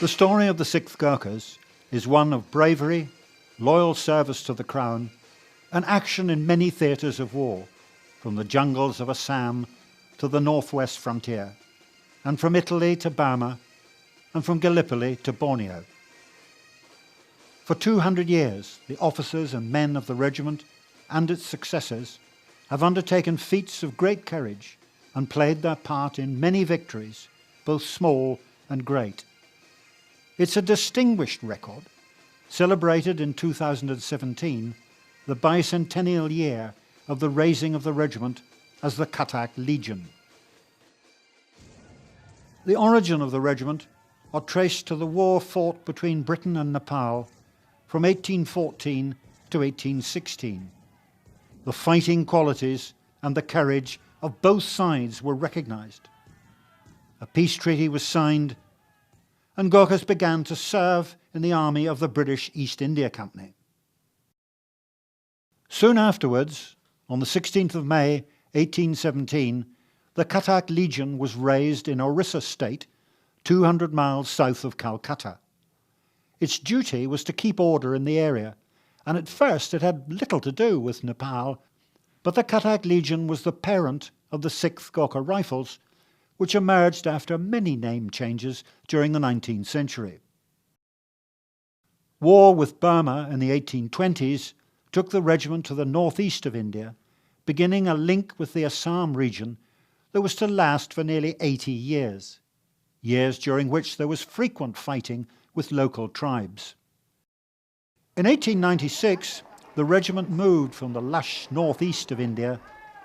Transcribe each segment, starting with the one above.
The story of the 6th Gurkhas is one of bravery, loyal service to the Crown, and action in many theatres of war, from the jungles of Assam to the northwest frontier, and from Italy to Burma, and from Gallipoli to Borneo. For 200 years, the officers and men of the regiment and its successors have undertaken feats of great courage and played their part in many victories, both small and great. It's a distinguished record, celebrated in 2017, the bicentennial year of the raising of the regiment as the Cuttack Legion. The origin of the regiment are traced to the war fought between Britain and Nepal from 1814 to 1816. The fighting qualities and the courage of both sides were recognised. A peace treaty was signed, and Gurkhas began to serve in the army of the British East India Company. Soon afterwards, on the 16th of May 1817, the Cuttack Legion was raised in Orissa State, 200 miles south of Calcutta. Its duty was to keep order in the area, and at first it had little to do with Nepal, but the Cuttack Legion was the parent of the 6th Gorkha Rifles, which emerged after many name changes during the 19th century. War with Burma in the 1820s took the regiment to the northeast of India, beginning a link with the Assam region that was to last for nearly 80 years, years during which there was frequent fighting with local tribes. In 1896, the regiment moved from the lush northeast of India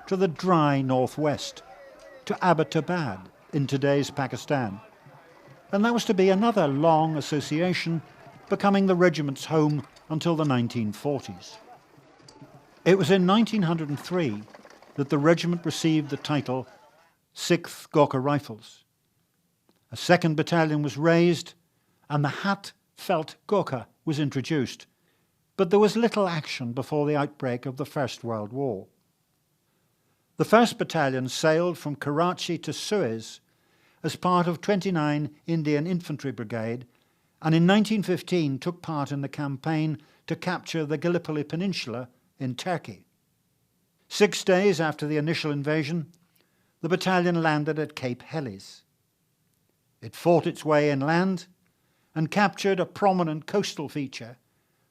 to the dry northwest, to Abbottabad in today's Pakistan, and that was to be another long association, becoming the regiment's home until the 1940s. It was in 1903 that the regiment received the title 6th Gorkha Rifles. A second battalion was raised and the hat felt Gurkha was introduced, but there was little action before the outbreak of the First World War. The 1st Battalion sailed from Karachi to Suez as part of 29 Indian Infantry Brigade, and in 1915 took part in the campaign to capture the Gallipoli Peninsula in Turkey. 6 days after the initial invasion, the battalion landed at Cape Helles. It fought its way inland and captured a prominent coastal feature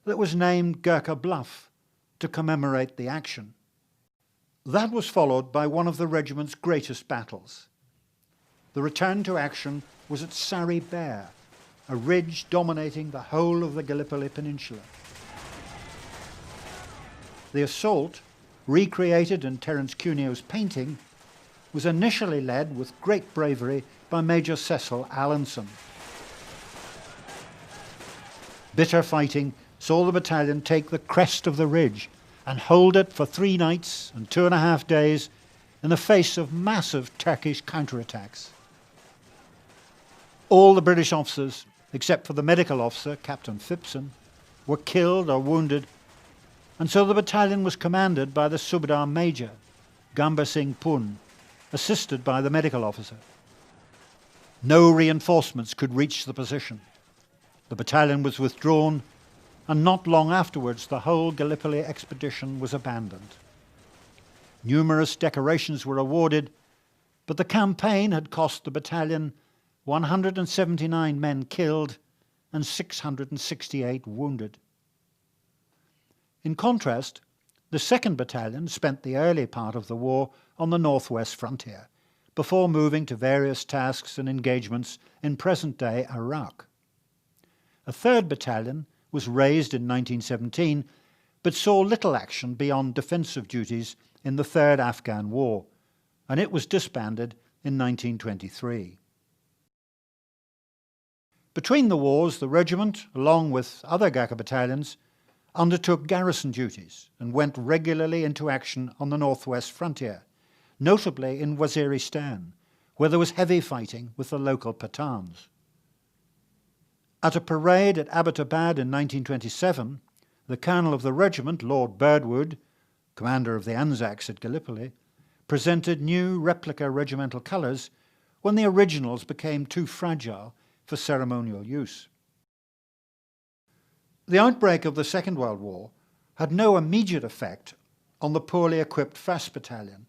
that was named Gurkha Bluff to commemorate the action. That was followed by one of the regiment's greatest battles. The return to action was at Sari Bair, a ridge dominating the whole of the Gallipoli Peninsula. The assault, recreated in Terence Cuneo's painting, was initially led with great bravery by Major Cecil Allinson. Bitter fighting saw the battalion take the crest of the ridge and hold it for 3 nights and 2.5 days in the face of massive Turkish counterattacks. All the British officers, except for the medical officer, Captain Phipson, were killed or wounded, and so the battalion was commanded by the Subedar Major, Gamba Singh Pun, assisted by the medical officer. No reinforcements could reach the position. The battalion was withdrawn, and not long afterwards the whole Gallipoli expedition was abandoned. Numerous decorations were awarded, but the campaign had cost the battalion 179 men killed and 668 wounded. In contrast, the 2nd Battalion spent the early part of the war on the northwest frontier, before moving to various tasks and engagements in present-day Iraq. A 3rd Battalion was raised in 1917, but saw little action beyond defensive duties in the Third Afghan War, and it was disbanded in 1923. Between the wars, the regiment, along with other Gurkha battalions, undertook garrison duties and went regularly into action on the northwest frontier, notably in Waziristan, where there was heavy fighting with the local Pathans. At a parade at Abbottabad in 1927, the colonel of the regiment, Lord Birdwood, commander of the Anzacs at Gallipoli, presented new replica regimental colours when the originals became too fragile for ceremonial use. The outbreak of the Second World War had no immediate effect on the poorly equipped 1st Battalion,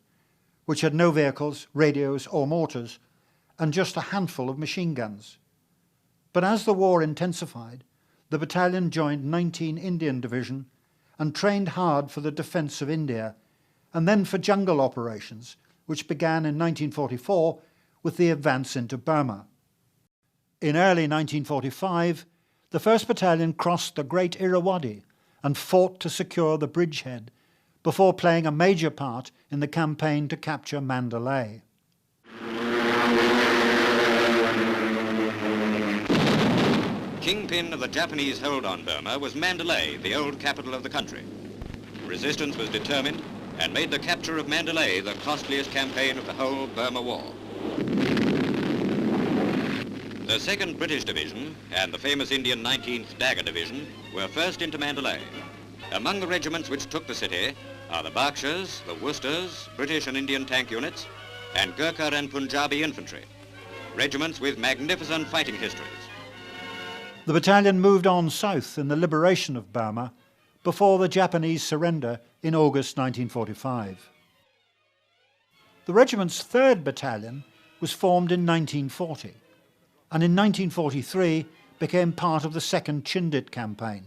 which had no vehicles, radios or mortars, and just a handful of machine guns. But as the war intensified, the battalion joined 19 Indian Division and trained hard for the defence of India, and then for jungle operations, which began in 1944 with the advance into Burma. In early 1945, the 1st Battalion crossed the Great Irrawaddy and fought to secure the bridgehead before playing a major part in the campaign to capture Mandalay. Kingpin of the Japanese hold on Burma was Mandalay, the old capital of the country. Resistance was determined and made the capture of Mandalay the costliest campaign of the whole Burma War. The 2nd British Division and the famous Indian 19th Dagger Division were first into Mandalay. Among the regiments which took the city are the Berkshires, the Worcesters, British and Indian tank units, and Gurkha and Punjabi infantry, regiments with magnificent fighting histories. The battalion moved on south in the liberation of Burma before the Japanese surrender in August 1945. The regiment's 3rd Battalion was formed in 1940 and in 1943 became part of the 2nd Chindit campaign.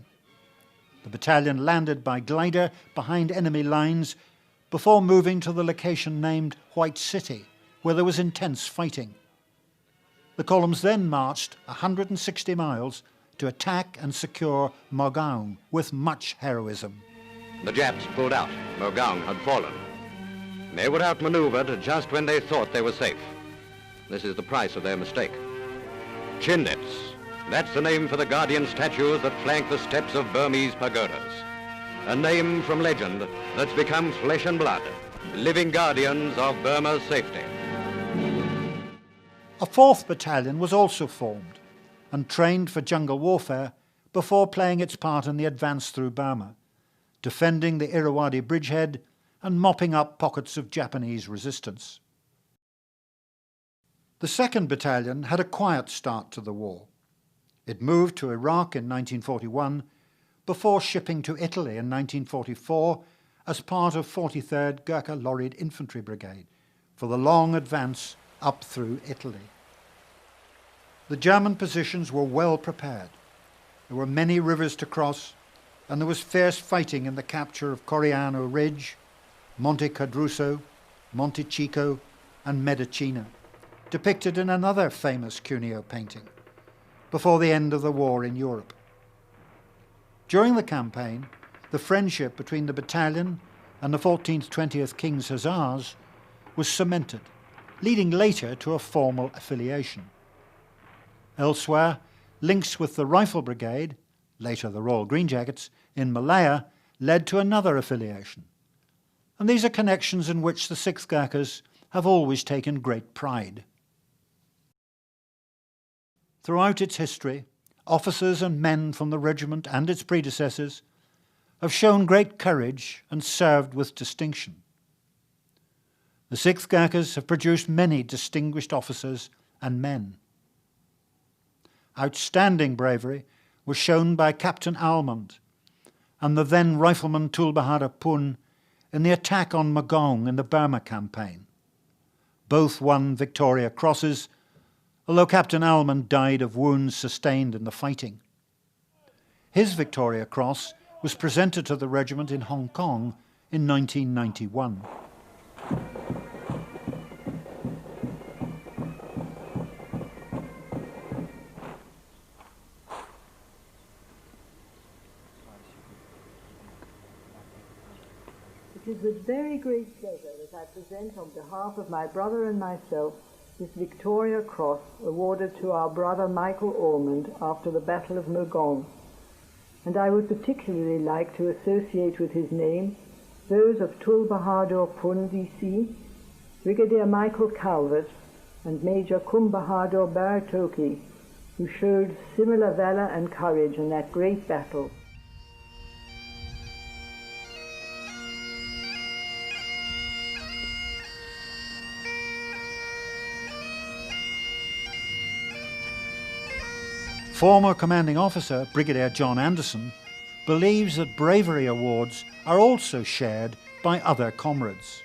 The battalion landed by glider behind enemy lines before moving to the location named White City, where there was intense fighting. The columns then marched 160 miles to attack and secure Mogaung with much heroism. The Japs pulled out. Mogaung had fallen. They were outmaneuvered just when they thought they were safe. This is the price of their mistake. Chindits. That's the name for the guardian statues that flank the steps of Burmese pagodas. A name from legend that's become flesh and blood, living guardians of Burma's safety. A 4th Battalion was also formed and trained for jungle warfare before playing its part in the advance through Burma, defending the Irrawaddy bridgehead and mopping up pockets of Japanese resistance. The 2nd Battalion had a quiet start to the war. It moved to Iraq in 1941 before shipping to Italy in 1944 as part of 43rd Gurkha Lorried Infantry Brigade for the long advance up through Italy. The German positions were well prepared. There were many rivers to cross, and there was fierce fighting in the capture of Coriano Ridge, Monte Cadruso, Monte Chico, and Medicina, depicted in another famous Cuneo painting, before the end of the war in Europe. During the campaign, the friendship between the battalion and the 14th 20th King's Hussars was cemented, leading later to a formal affiliation. Elsewhere, links with the Rifle Brigade, later the Royal Green Jackets, in Malaya led to another affiliation. And these are connections in which the 6th Gurkhas have always taken great pride. Throughout its history, officers and men from the regiment and its predecessors have shown great courage and served with distinction. The 6th Gurkhas have produced many distinguished officers and men. Outstanding bravery was shown by Captain Almond and the then rifleman Tul Bahadur Pun in the attack on Mogaung in the Burma campaign. Both won Victoria Crosses, although Captain Almond died of wounds sustained in the fighting. His Victoria Cross was presented to the regiment in Hong Kong in 1991. It is with very great pleasure that I present on behalf of my brother and myself this Victoria Cross awarded to our brother Michael Ormond after the Battle of Mogaung, and I would particularly like to associate with his name those of Tul Bahadur Pun DC, Brigadier Michael Calvert, and Major Kum Bahadur Baratoki, who showed similar valor and courage in that great battle. Former commanding officer Brigadier John Anderson believes that bravery awards are also shared by other comrades.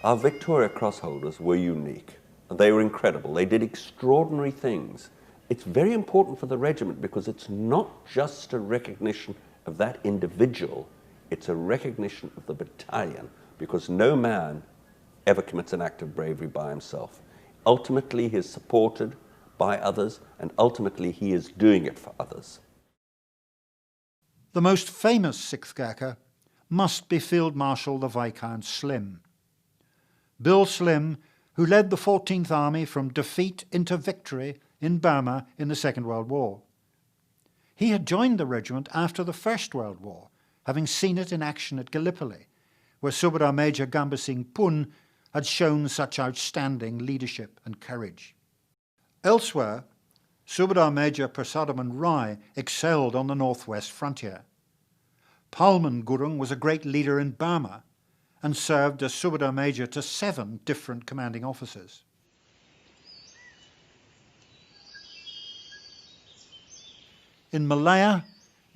Our Victoria Cross holders were unique. They were incredible. They did extraordinary things. It's very important for the regiment because it's not just a recognition of that individual, it's a recognition of the battalion, because no man ever commits an act of bravery by himself. Ultimately, he is supported by others, and ultimately he is doing it for others. The most famous 6th Gurkha must be Field Marshal the Viscount Slim. Bill Slim, who led the 14th Army from defeat into victory in Burma in the Second World War. He had joined the regiment after the First World War, having seen it in action at Gallipoli, where Subedar Major Gamba Singh Pun had shown such outstanding leadership and courage. Elsewhere, Subedar Major Persadaman Rai excelled on the northwest frontier. Palman Gurung was a great leader in Burma and served as Subedar Major to 7 different commanding officers. In Malaya,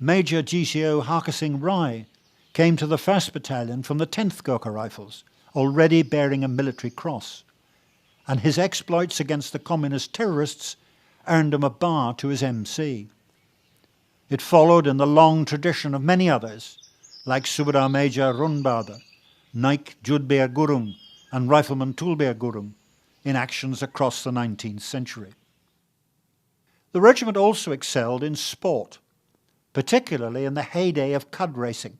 Major GCO Harka Singh Rai came to the 1st Battalion from the 10th Gurkha Rifles, already bearing a military cross, and his exploits against the communist terrorists earned him a bar to his MC. It followed in the long tradition of many others, like Subedar Major Runbada, Naik Judbeer Gurung and Rifleman Tulbeer Gurung, in actions across the 19th century. The regiment also excelled in sport, particularly in the heyday of cud racing,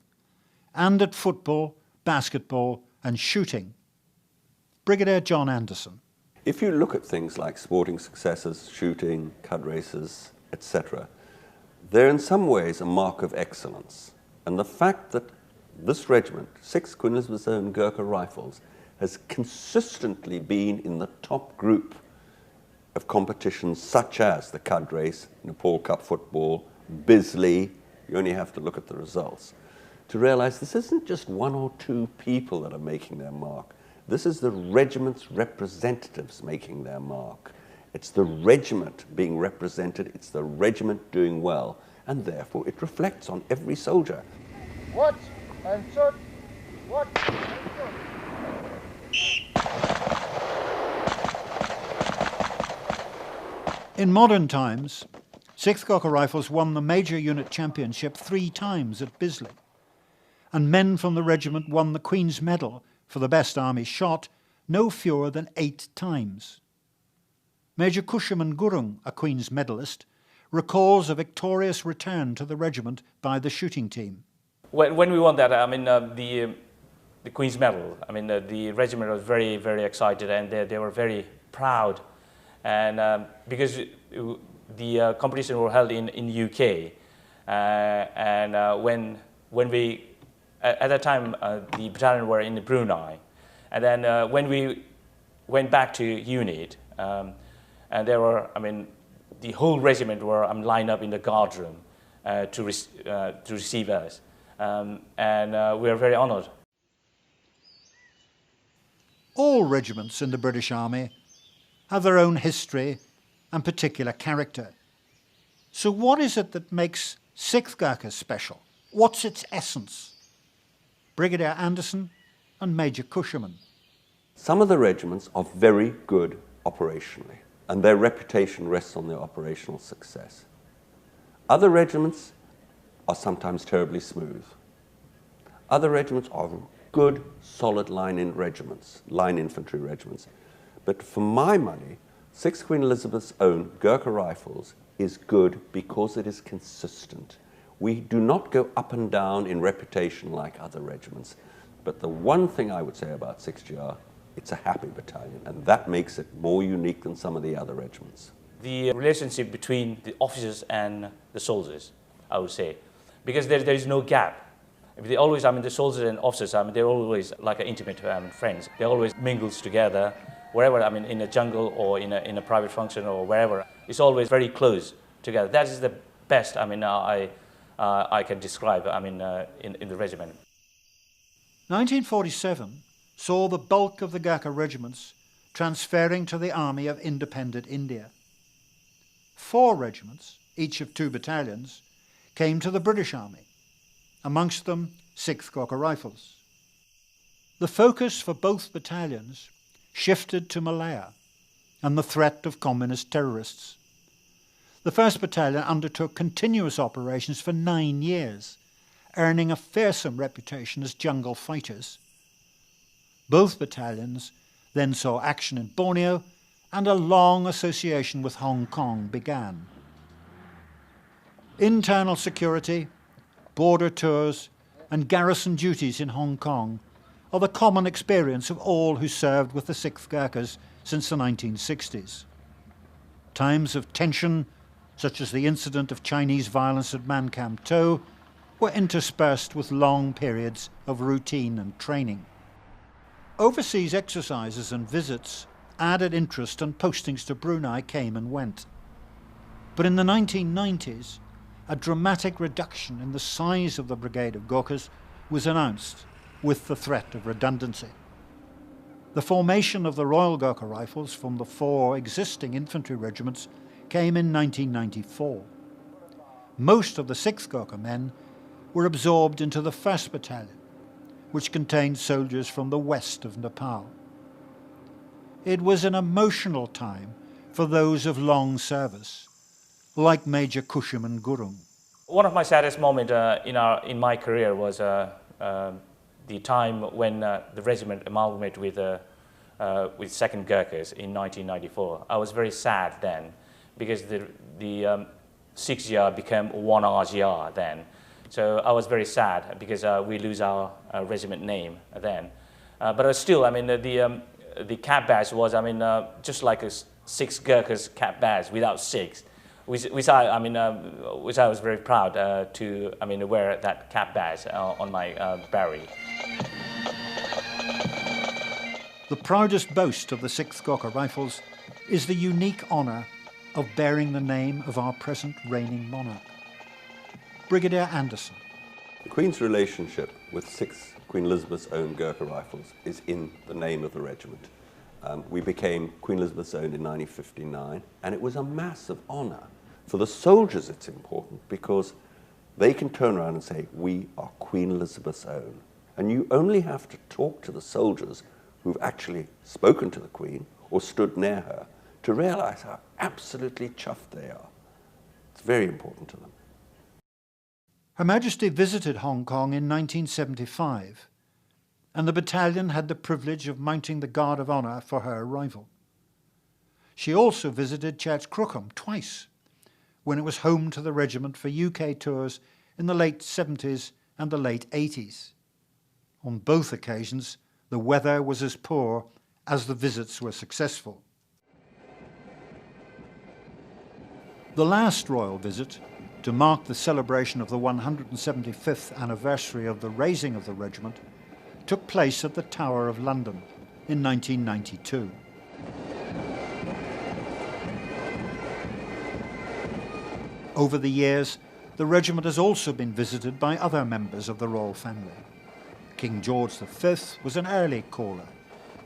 and at football, basketball and shooting. Brigadier John Anderson. If you look at things like sporting successes, shooting, cud races, etc., they're in some ways a mark of excellence. And the fact that this regiment, 6th Queen Elizabeth's Own Gurkha Rifles, has consistently been in the top group of competitions such as the Cud Race, Nepal Cup football, Bisley, you only have to look at the results, to realize this isn't just 1 or 2 people that are making their mark. This is the regiment's representatives making their mark. It's the regiment being represented, it's the regiment doing well, and therefore it reflects on every soldier. Watch and shot. Watch and shot. In modern times, 6th Gurkha Rifles won the Major Unit Championship 3 times at Bisley, and men from the regiment won the Queen's Medal for the best army shot no fewer than 8 times. Major Kushaman Gurung, a Queen's medalist, recalls a victorious return to the regiment by the shooting team. When we won that, I mean, the Queen's Medal, I mean, the regiment was very, very excited, and they were very proud. And because the competition were held in UK, and when we, at that time, the battalion were in Brunei, and then when we went back to unit, and there were, I mean, the whole regiment were lined up in the guard room to receive us, and we were very honoured. All regiments in the British Army have their own history and particular character. So what is it that makes 6th Gurkha special? What's its essence? Brigadier Anderson and Major Kushaman. Some of the regiments are very good operationally, and their reputation rests on their operational success. Other regiments are sometimes terribly smooth. Other regiments are good, solid line infantry regiments. But for my money, 6th Queen Elizabeth's Own Gurkha Rifles is good because it is consistent. We do not go up and down in reputation like other regiments. But the one thing I would say about 6GR, it's a happy battalion, and that makes it more unique than some of the other regiments. The relationship between the officers and the soldiers, I would say, because there is no gap. They always, I mean, the soldiers and officers, I mean, they're always like intimate friends. They always mingle together, wherever, I mean, in a jungle or in a private function or wherever. It's always very close together. That is the best, I mean, I can describe, I mean, in the regiment. 1947 saw the bulk of the Gurkha regiments transferring to the Army of Independent India. 4 regiments, each of 2 battalions, came to the British Army, amongst them 6th Gurkha Rifles. The focus for both battalions shifted to Malaya and the threat of communist terrorists. The 1st Battalion undertook continuous operations for 9 years, earning a fearsome reputation as jungle fighters. Both battalions then saw action in Borneo, and a long association with Hong Kong began. Internal security, border tours, and garrison duties in Hong Kong are the common experience of all who served with the 6th Gurkhas since the 1960s. Times of tension, such as the incident of Chinese violence at Man Kam To, were interspersed with long periods of routine and training. Overseas exercises and visits added interest, and postings to Brunei came and went. But in the 1990s, a dramatic reduction in the size of the Brigade of Gurkhas was announced, with the threat of redundancy. The formation of the Royal Gurkha Rifles from the 4 existing infantry regiments came in 1994. Most of the 6th Gurkha men were absorbed into the 1st Battalion, which contained soldiers from the west of Nepal. It was an emotional time for those of long service, like Major Kushuman Gurung. One of my saddest moments in my career was the time when the regiment amalgamated with 2nd Gurkhas in 1994. I was very sad then, because the 6th yard became 1 RGR then. So I was very sad because we lose our regiment name then. But still, I mean, the cap badge was, just like a 6 Gurkhas cap badge without 6, which I was very proud to wear that cap badge on my barry. The proudest boast of the 6th Gurkha Rifles is the unique honour of bearing the name of our present reigning monarch, Brigadier Anderson. The Queen's relationship with 6th Queen Elizabeth's Own Gurkha Rifles is in the name of the regiment. We became Queen Elizabeth's Own in 1959, and it was a massive honour. For the soldiers it's important because they can turn around and say, we are Queen Elizabeth's Own. And you only have to talk to the soldiers who've actually spoken to the Queen or stood near her to realise how absolutely chuffed they are. It's very important to them. Her Majesty visited Hong Kong in 1975, and the battalion had the privilege of mounting the Guard of Honour for her arrival. She also visited Church Crookham twice, when it was home to the regiment for UK tours in the late 70s and the late 80s. On both occasions, the weather was as poor as the visits were successful. The last royal visit, to mark the celebration of the 175th anniversary of the raising of the regiment, took place at the Tower of London in 1992. Over the years, the regiment has also been visited by other members of the royal family. King George V was an early caller,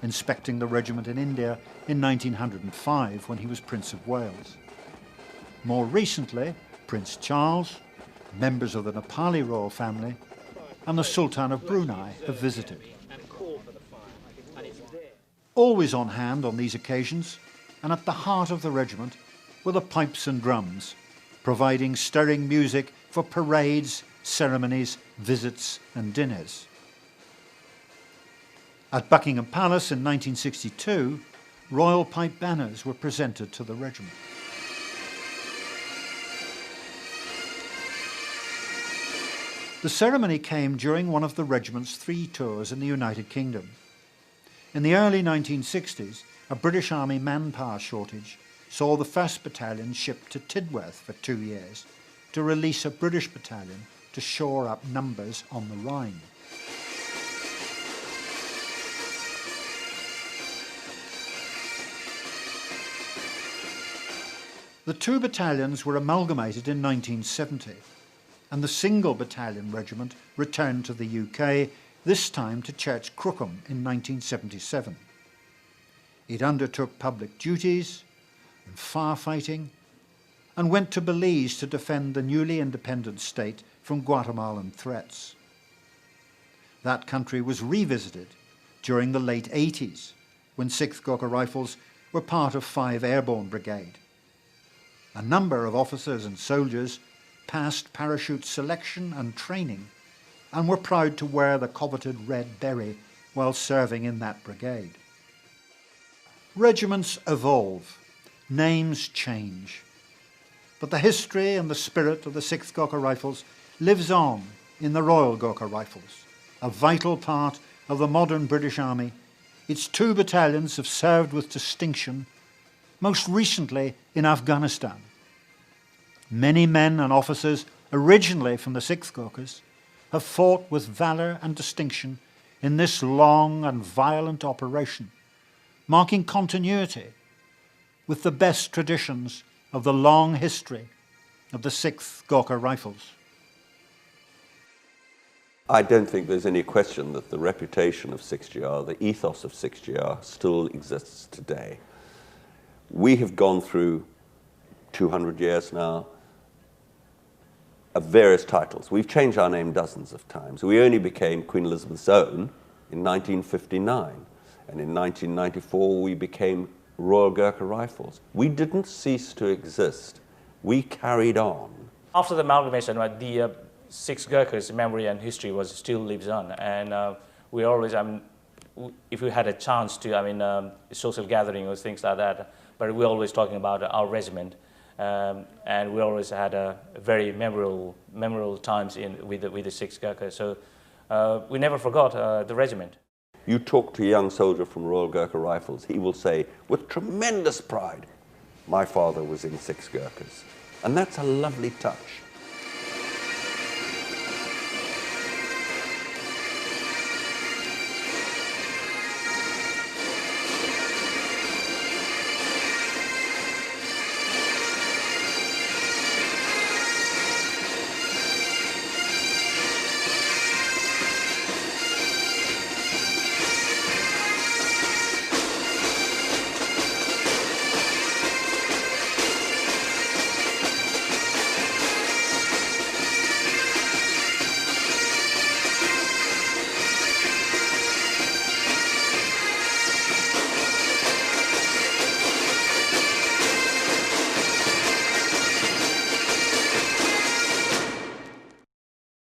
inspecting the regiment in India in 1905 when he was Prince of Wales. More recently, Prince Charles, members of the Nepali royal family, and the Sultan of Brunei have visited. Always on hand on these occasions, and at the heart of the regiment, were the pipes and drums, providing stirring music for parades, ceremonies, visits and dinners. At Buckingham Palace in 1962, royal pipe banners were presented to the regiment. The ceremony came during one of the regiment's 3 tours in the United Kingdom. In the early 1960s, a British Army manpower shortage saw the 1st Battalion shipped to Tidworth for 2 years to release a British battalion to shore up numbers on the Rhine. The 2 battalions were amalgamated in 1970, and the single battalion regiment returned to the UK, this time to Church Crookham in 1977. It undertook public duties and firefighting and went to Belize to defend the newly independent state from Guatemalan threats. That country was revisited during the late 80s, when 6th Gurkha Rifles were part of 5 Airborne Brigade. A number of officers and soldiers passed parachute selection and training and were proud to wear the coveted red beret while serving in that brigade. Regiments evolve, names change, but the history and the spirit of the 6th Gurkha Rifles lives on in the Royal Gurkha Rifles, a vital part of the modern British Army. Its 2 battalions have served with distinction, most recently in Afghanistan. Many men and officers, originally from the 6th Gurkhas, have fought with valour and distinction in this long and violent operation, marking continuity with the best traditions of the long history of the 6th Gurkha Rifles. I don't think there's any question that the reputation of 6GR, the ethos of 6GR, still exists today. We have gone through 200 years now of various titles. We've changed our name dozens of times. We only became Queen Elizabeth's Own in 1959, and in 1994 we became Royal Gurkha Rifles. We didn't cease to exist. We carried on. After the amalgamation, the 6 Gurkhas' memory and history still lives on, and we always, if we had a chance to, social gathering or things like that, but we're always talking about our regiment, and we always had a very memorable times with the 6 Gurkhas. So we never forgot the regiment. You talk to a young soldier from Royal Gurkha Rifles, he will say with tremendous pride, "My father was in 6 Gurkhas," and that's a lovely touch.